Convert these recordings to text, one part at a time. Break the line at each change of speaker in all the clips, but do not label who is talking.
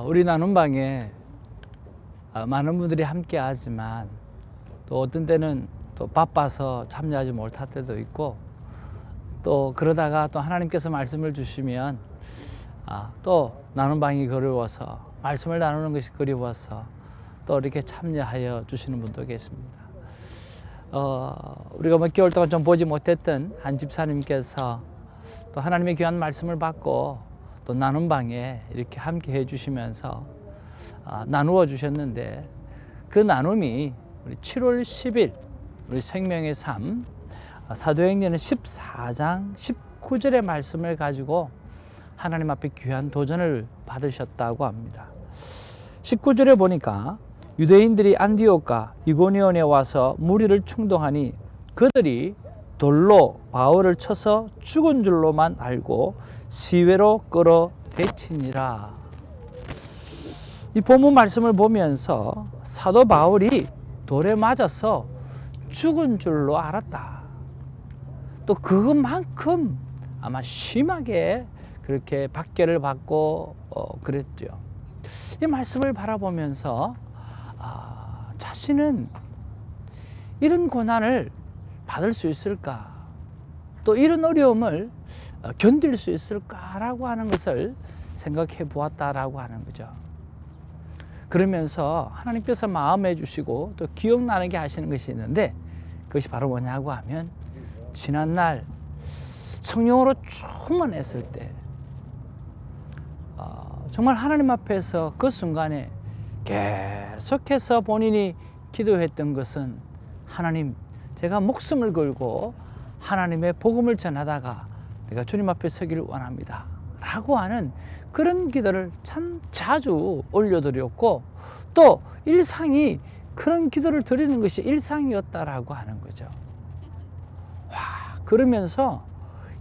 우리 나눔방에 많은 분들이 함께 하지만 또 어떤 때는 또 바빠서 참여하지 못할 때도 있고, 또 그러다가 또 하나님께서 말씀을 주시면 또 나눔방이 그리워서, 말씀을 나누는 것이 그리워서 또 이렇게 참여하여 주시는 분도 계십니다. 우리가 몇 개월 동안 좀 보지 못했던 한 집사님께서 또 하나님의 귀한 말씀을 받고 또 나눔방에 이렇게 함께 해 주시면서 나누어 주셨는데, 그 나눔이 우리 7월 10일 우리 생명의 삶 사도행전은 14장 19절의 말씀을 가지고 하나님 앞에 귀한 도전을 받으셨다고 합니다. 19절에 보니까 유대인들이 안디옥과 이고니온에 와서 무리를 충동하니 그들이 돌로 바울을 쳐서 죽은 줄로만 알고 시외로 끌어대치니라. 이 본문 말씀을 보면서 사도 바울이 돌에 맞아서 죽은 줄로 알았다. 또 그것만큼 아마 심하게 그렇게 박해를 받고 그랬죠. 이 말씀을 바라보면서 자신은 이런 고난을 받을 수 있을까, 또 이런 어려움을 견딜 수 있을까라고 하는 것을 생각해 보았다라고 하는 거죠. 그러면서 하나님께서 마음해 주시고 또 기억나게 하시는 것이 있는데, 그것이 바로 뭐냐고 하면, 지난날 성령으로 충만했을 때 정말 하나님 앞에서 그 순간에 계속해서 본인이 기도했던 것은, 하나님, 제가 목숨을 걸고 하나님의 복음을 전하다가 내가 주님 앞에 서기를 원합니다 라고 하는 그런 기도를 참 자주 올려드렸고, 또 일상이 그런 기도를 드리는 것이 일상이었다라고 하는 거죠. 그러면서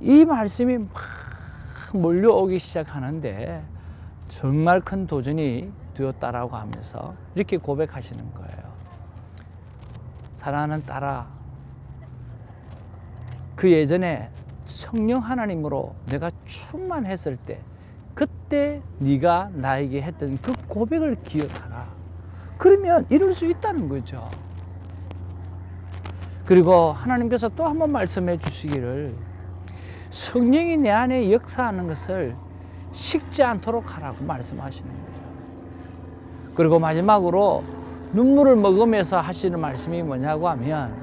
이 말씀이 막 몰려오기 시작하는데 정말 큰 도전이 되었다라고 하면서 이렇게 고백하시는 거예요. 사랑하는 딸아, 그 예전에 성령 하나님으로 내가 충만했을 때, 그때 네가 나에게 했던 그 고백을 기억하라. 그러면 이룰 수 있다는 거죠. 그리고 하나님께서 또 한 번 말씀해 주시기를, 성령이 내 안에 역사하는 것을 식지 않도록 하라고 말씀하시는 거죠. 그리고 마지막으로 눈물을 머금면서 하시는 말씀이 뭐냐고 하면,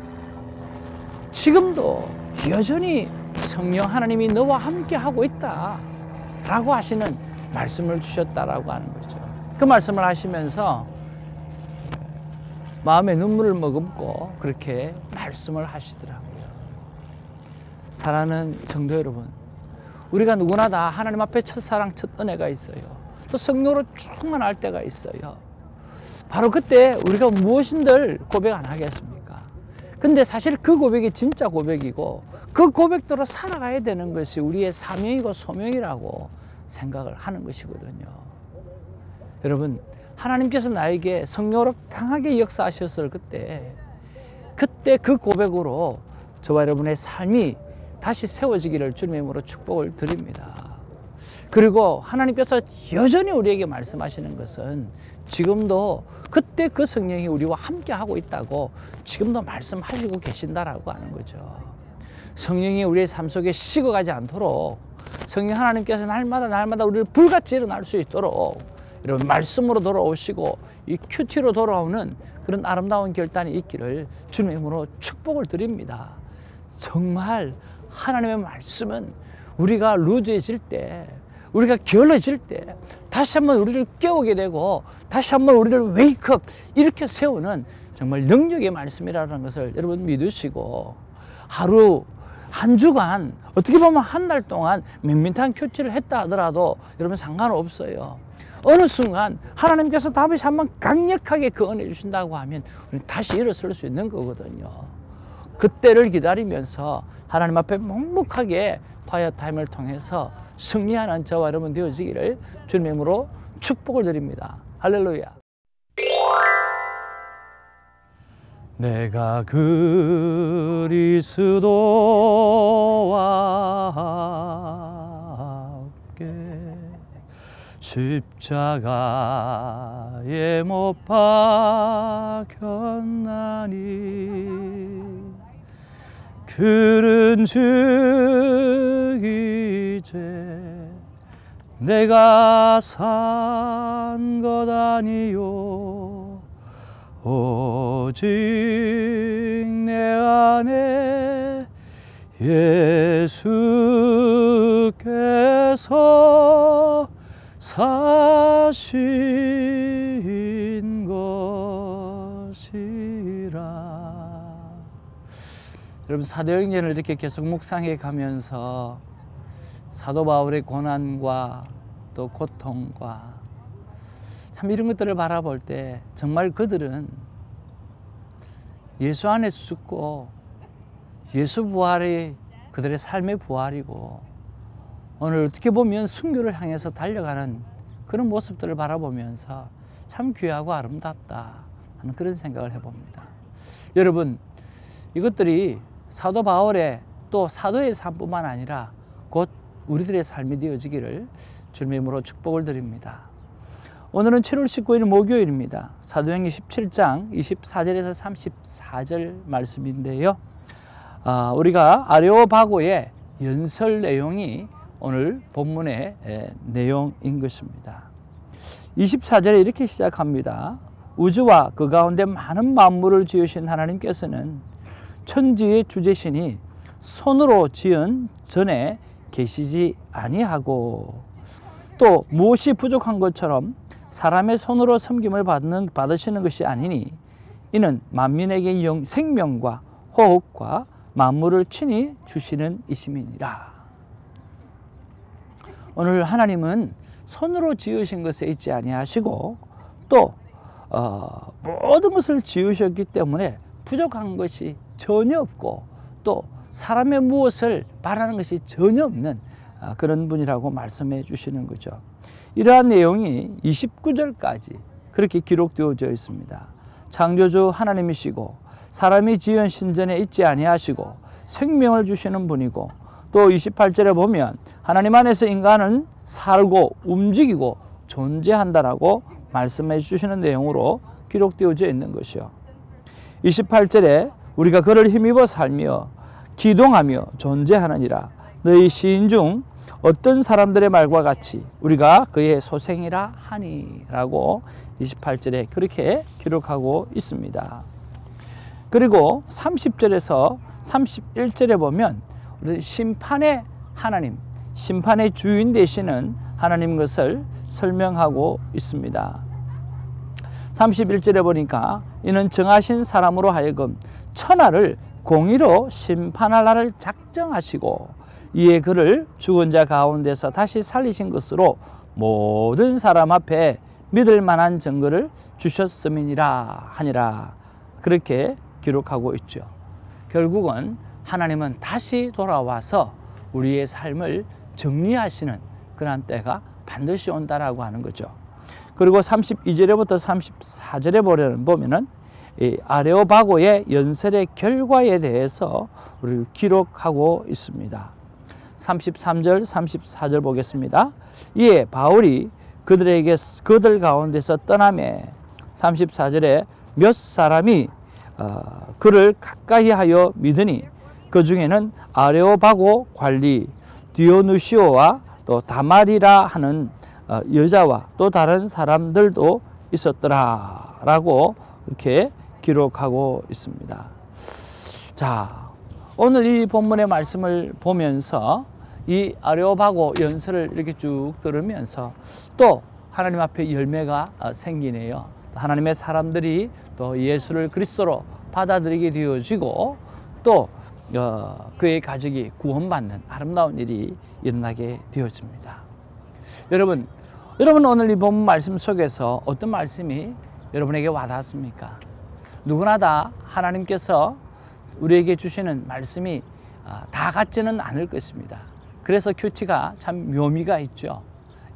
지금도 여전히 성령 하나님이 너와 함께 하고 있다 라고 하시는 말씀을 주셨다라고 하는 거죠. 그 말씀을 하시면서 마음에 눈물을 머금고 그렇게 말씀을 하시더라고요. 사랑하는 성도 여러분, 우리가 누구나 다 하나님 앞에 첫사랑, 첫 은혜가 있어요. 또 성령으로 충만할 때가 있어요. 바로 그때 우리가 무엇인들 고백 안 하겠습니까? 근데 사실 그 고백이 진짜 고백이고, 그 고백대로 살아가야 되는 것이 우리의 사명이고 소명이라고 생각을 하는 것이거든요. 여러분, 하나님께서 나에게 성령으로 강하게 역사하셨을 그때 그 고백으로 저와 여러분의 삶이 다시 세워지기를 주님의 이름으로 축복을 드립니다. 그리고 하나님께서 여전히 우리에게 말씀하시는 것은, 지금도 그때 그 성령이 우리와 함께 하고 있다고 지금도 말씀하시고 계신다라고 하는 거죠. 성령이 우리의 삶 속에 식어가지 않도록, 성령 하나님께서 날마다 우리를 불같이 일어날 수 있도록 여러분 말씀으로 돌아오시고 이 큐티로 돌아오는 그런 아름다운 결단이 있기를 주님의 이름으로 축복을 드립니다. 정말 하나님의 말씀은 우리가 루즈해질 때, 우리가 게을러질 때 다시 한번 우리를 깨우게 되고, 다시 한번 우리를 웨이크업 이렇게 세우는 정말 능력의 말씀이라는 것을 여러분 믿으시고, 하루 한 주간, 어떻게 보면 한 달 동안 밋밋한 큐티를 했다 하더라도 여러분 상관없어요. 어느 순간 하나님께서 다시 한번 강력하게 그 은혜 주신다고 하면 우리는 다시 일어설 수 있는 거거든요. 그때를 기다리면서 하나님 앞에 묵묵하게 파이어 타임을 통해서 승리하는 저와 여러분 되어지기를 주님의 이름으로 축복을 드립니다. 할렐루야. 내가 그리스도와 함께 십자가에 못 박혔나니 그런즉 이제 내가 산 것 아니요 오직 내 안에 예수께서 사신 것이라. 여러분, 사도행전을 이렇게 계속 묵상해 가면서 사도 바울의 고난과 또 고통과 참 이런 것들을 바라볼 때 정말 그들은 예수 안에서 죽고 예수 부활이 그들의 삶의 부활이고 오늘 어떻게 보면 순교를 향해서 달려가는 그런 모습들을 바라보면서 참 귀하고 아름답다 하는 그런 생각을 해봅니다. 여러분, 이것들이 사도 바울의 또 사도의 삶뿐만 아니라 곧 우리들의 삶이 되어지기를 주님의 이름으로 축복을 드립니다. 오늘은 7월 19일 목요일입니다. 사도행전 17장 24절에서 34절 말씀인데요. 우리가 아레오바고의 연설 내용이 오늘 본문의 내용인 것입니다. 24절에 이렇게 시작합니다. 우주와 그 가운데 많은 만물을 지으신 하나님께서는 천지의 주제신이 손으로 지은 전에 계시지 아니하고 또 무엇이 부족한 것처럼 사람의 손으로 섬김을 받으시는 것이 아니니 이는 만민에게 생명과 호흡과 만물을 친히 주시는 이심이니라. 오늘 하나님은 손으로 지으신 것에 있지 아니하시고 또 모든 것을 지으셨기 때문에 부족한 것이 전혀 없고 또 사람의 무엇을 바라는 것이 전혀 없는 그런 분이라고 말씀해 주시는 거죠. 이러한 내용이 29절까지 그렇게 기록되어져 있습니다. 창조주 하나님이시고 사람이 지은 신전에 있지 아니하시고 생명을 주시는 분이고 또 28절에 보면 하나님 안에서 인간은 살고 움직이고 존재한다라고 말씀해 주시는 내용으로 기록되어져 있는 것이요. 28절에 우리가 그를 힘입어 살며 기동하며 존재하느니라. 너희 시인 중 어떤 사람들의 말과 같이 우리가 그의 소생이라 하니 라고 28절에 그렇게 기록하고 있습니다. 그리고 30절에서 31절에 보면 심판의 하나님, 심판의 주인 되시는 하나님 것을 설명하고 있습니다. 31절에 보니까 이는 정하신 사람으로 하여금 천하를 공의로 심판할 날을 작정하시고 이에 그를 죽은 자 가운데서 다시 살리신 것으로 모든 사람 앞에 믿을 만한 증거를 주셨음이니라 하니라. 그렇게 기록하고 있죠. 결국은 하나님은 다시 돌아와서 우리의 삶을 정리하시는 그런 때가 반드시 온다라고 하는 거죠. 그리고 32절부터 34절에 보면은 이 아레오바고의 연설의 결과에 대해서 우리를 기록하고 있습니다. 33절, 34절 보겠습니다. 이에 바울이 그들 가운데서 떠나매 34절에 몇 사람이 그를 가까이 하여 믿으니 그 중에는 아레오바고 관리 디오누시오와 또 다말이라 하는 여자와 또 다른 사람들도 있었더라 라고 이렇게 기록하고 있습니다. 자, 오늘 이 본문의 말씀을 보면서 이 아레오바고 연설을 이렇게 쭉 들으면서 또 하나님 앞에 열매가 생기네요. 하나님의 사람들이 또 예수를 그리스도로 받아들이게 되어지고 또 그의 가족이 구원받는 아름다운 일이 일어나게 되어집니다. 여러분 오늘 이 본문 말씀 속에서 어떤 말씀이 여러분에게 와닿습니까? 누구나 다 하나님께서 우리에게 주시는 말씀이 다 같지는 않을 것입니다. 그래서 큐티가 참 묘미가 있죠.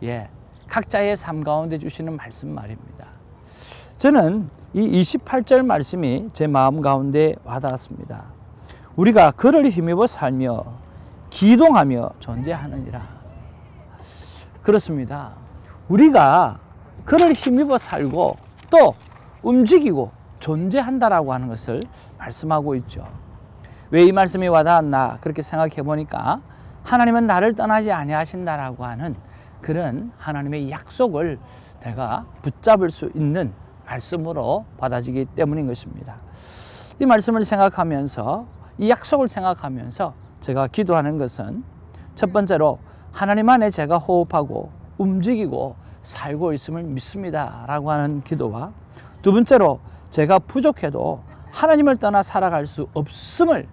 예, 각자의 삶 가운데 주시는 말씀 말입니다. 저는 이 28절 말씀이 제 마음 가운데 와닿았습니다. 우리가 그를 힘입어 살며 기동하며 존재하느니라. 그렇습니다. 우리가 그를 힘입어 살고 또 움직이고 존재한다라고 하는 것을 말씀하고 있죠. 왜 이 말씀이 와닿았나 그렇게 생각해 보니까 하나님은 나를 떠나지 아니하신다라고 하는 그런 하나님의 약속을 내가 붙잡을 수 있는 말씀으로 받아지기 때문인 것입니다. 이 말씀을 생각하면서 이 약속을 생각하면서 제가 기도하는 것은 첫 번째로 하나님 안에 제가 호흡하고 움직이고 살고 있음을 믿습니다 라고 하는 기도와 두 번째로 제가 부족해도 하나님을 떠나 살아갈 수 없음을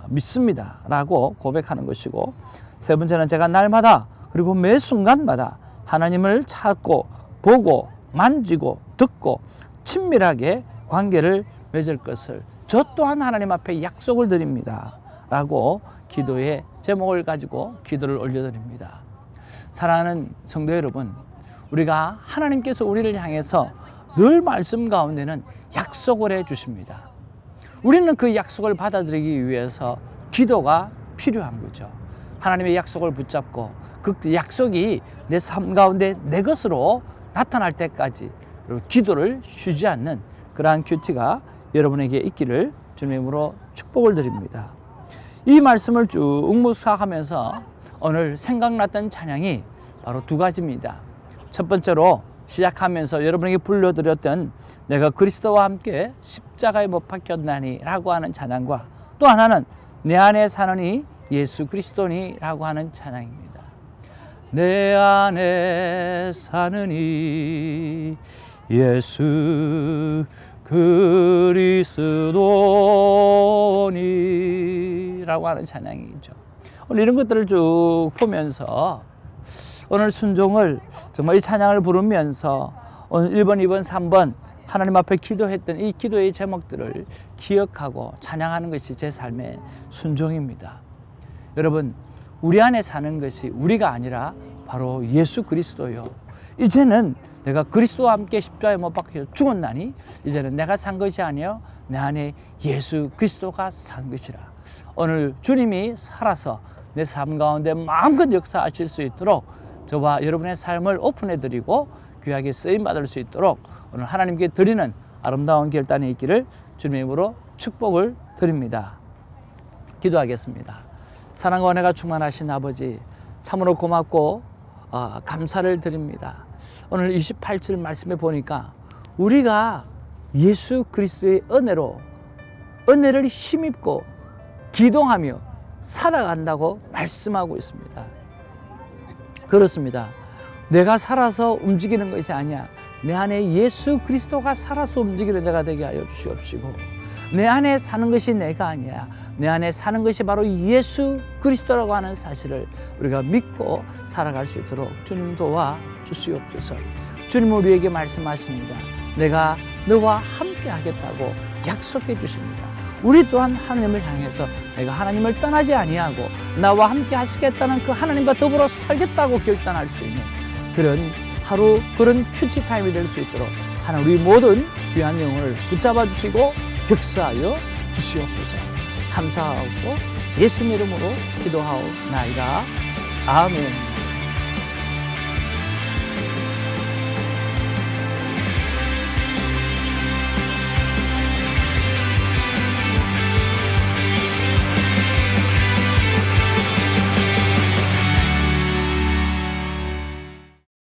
믿습니다 라고 고백하는 것이고 세 번째는 제가 날마다 그리고 매 순간마다 하나님을 찾고 보고 만지고 듣고 친밀하게 관계를 맺을 것을 저 또한 하나님 앞에 약속을 드립니다 라고 기도의 제목을 가지고 기도를 올려드립니다. 사랑하는 성도 여러분, 우리가 하나님께서 우리를 향해서 늘 말씀 가운데는 약속을 해 주십니다. 우리는 그 약속을 받아들이기 위해서 기도가 필요한 거죠. 하나님의 약속을 붙잡고 그 약속이 내 삶 가운데 내 것으로 나타날 때까지 기도를 쉬지 않는 그러한 큐티가 여러분에게 있기를 주님으로 축복을 드립니다. 이 말씀을 쭉 묵상하면서 오늘 생각났던 찬양이 바로 두 가지입니다. 첫 번째로 시작하면서 여러분에게 불러드렸던 내가 그리스도와 함께 십자가에 못 박혔나니 라고 하는 찬양과 또 하나는 내 안에 사느니 예수 그리스도니 라고 하는 찬양입니다. 내 안에 사느니 예수 그리스도니 라고 하는 찬양이죠. 오늘 이런 것들을 쭉 보면서 오늘 순종을 정말 이 찬양을 부르면서 오늘 1번, 2번, 3번 하나님 앞에 기도했던 이 기도의 제목들을 기억하고 찬양하는 것이 제 삶의 순종입니다. 여러분, 우리 안에 사는 것이 우리가 아니라 바로 예수 그리스도요. 이제는 내가 그리스도와 함께 십자가에 못 박혀 죽었나니 이제는 내가 산 것이 아니요 내 안에 예수 그리스도가 산 것이라. 오늘 주님이 살아서 내 삶 가운데 마음껏 역사하실 수 있도록 저와 여러분의 삶을 오픈해 드리고 귀하게 쓰임 받을 수 있도록 오늘 하나님께 드리는 아름다운 결단이 있기를 주님의 이름으로 축복을 드립니다. 기도하겠습니다. 사랑과 은혜가 충만하신 아버지, 참으로 고맙고 감사를 드립니다. 오늘 28절 말씀에 보니까 우리가 예수 그리스도의 은혜를 힘입고 기동하며 살아간다고 말씀하고 있습니다. 그렇습니다. 내가 살아서 움직이는 것이 아니야. 내 안에 예수 그리스도가 살아서 움직이는 자가 되게 하여 주시옵시고, 내 안에 사는 것이 내가 아니야. 내 안에 사는 것이 바로 예수 그리스도라고 하는 사실을 우리가 믿고 살아갈 수 있도록 주님 도와 주시옵소서. 주님은 우리에게 말씀하십니다. 내가 너와 함께 하겠다고 약속해 주십니다. 우리 또한 하나님을 향해서 내가 하나님을 떠나지 아니하고 나와 함께 하시겠다는 그 하나님과 더불어 살겠다고 결단할 수 있는 그런 하루, 그런 큐티 타임이 될 수 있도록 하나님 우리 모든 귀한 영혼을 붙잡아 주시고 역사하여 주시옵소서. 감사하고 예수님 이름으로 기도하옵나이다. 아멘.